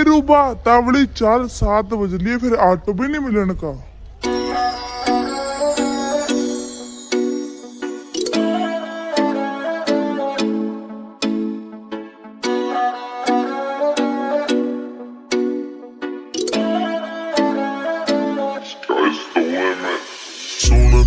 रूबा तावड़ी चाल 7 बज लिए, फिर ऑटो भी नहीं मिलन का।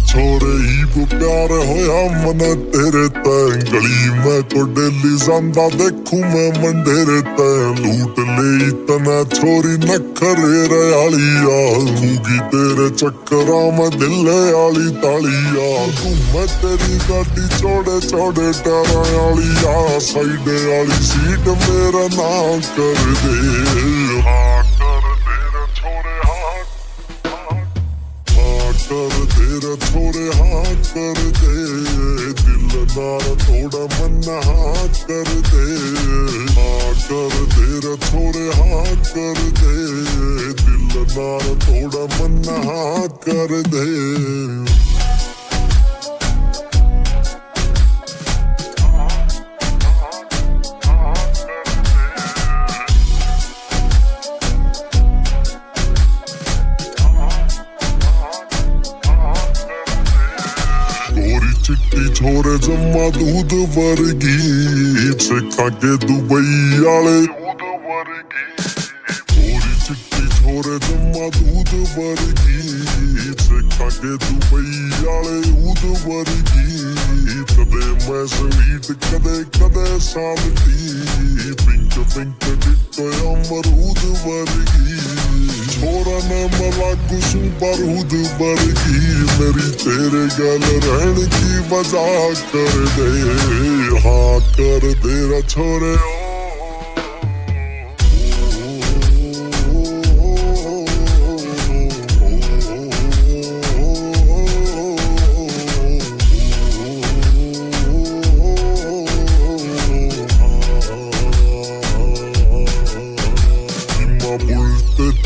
छोरे ही प्यार होया मन तेरे तैं, गली में तो डेली जांदा देखूं मैं मंडेरे तैं। लूट ले तना छोरी नखरे रयालिया, खूगी तेरे चक्करा में दिले आली तालिया। घूमे तेरी गाड़ी चौड़े चौड़े टारा आलिया, साइडे आली सीट मेरा ना कर दे। कर तेरा छोरे हाँ कर दे, दिल नार थोड़ा मन हाँ कर दे। हाँ कर तेरा छोरे हाँ कर दे, दिल नार थोड़ा मन हाँ कर दे। चिट्टी छोरे जम्मा दूध वर्गी, सिखा के दुबई आले। गोरी चिट्टी छोरे जम्मा दूध वर्गी, सिखा के दुबई आले दूध वर्गी। कदे मैं स्वीट कदे कदे साल्टी, पिंक पिंक डिट्टो अमरूद वर्गी। छोरा ने मला कुसु बारूद वर्गी, मेरी तेरे गल रहन की वजह कर दे। हाँ कर दे छोरे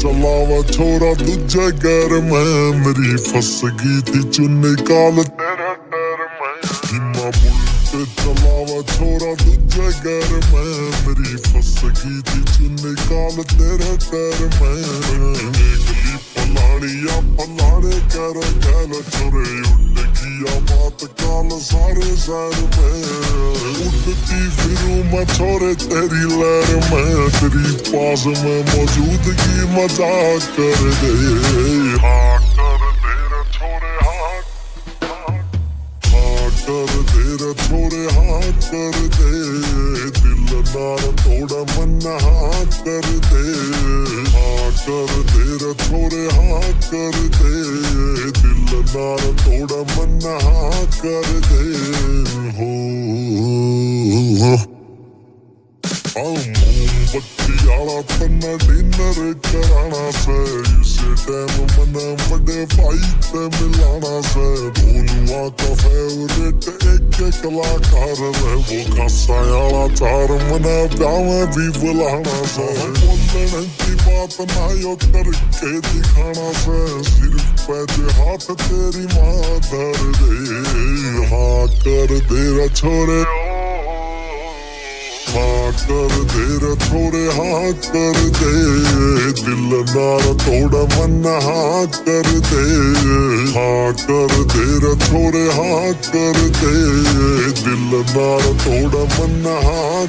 चलावा छोरा दूजे घर में, मेरी फंस गई थी चुन्नी काल तेरे डर में। हिम्मा बुलट चलावा छोरा दूजे घर में, मेरी फंस गई थी चुन्नी काल तेरे डर में। गली पलाड़िया पलाड़े कर गल छोरे, उठ गया बात काल सारे शहर में। उठती फिरूं मैं छोरे तेरी लहर में, तेरी पास में मौजूदगी मजाक कर दे। हाँ कर दे छोरे हाँ कर दे छोरे हाँ कर दे, दिल नार थोड़ा मन हाँ कर दे। हाँ कर दे छोरे हाँ कर दे, दिल नार थोड़ा मन हाँ कर दे। हो मोमबत्ती आला तन्ना डिनर कराना से, इसे टाइम मना बड़े भाई ते मिलाना से। दोनों का फेवरेट एक कलाकार है, वो खासा आला चार मना ब्याह में भी बुलाना से। बोलने की बात ना यो करके दिखाना से, सिर्फ पैसे हाथ तेरी माँ धर दे। हाँ कर दे छोरे हाँ कर दे छोरे हाँ कर दे, दिल नार थोड़ा मन हाँ कर दे। हाँ कर दे छोरे हाँ कर दे, दिल नार थोड़ा मन हाँ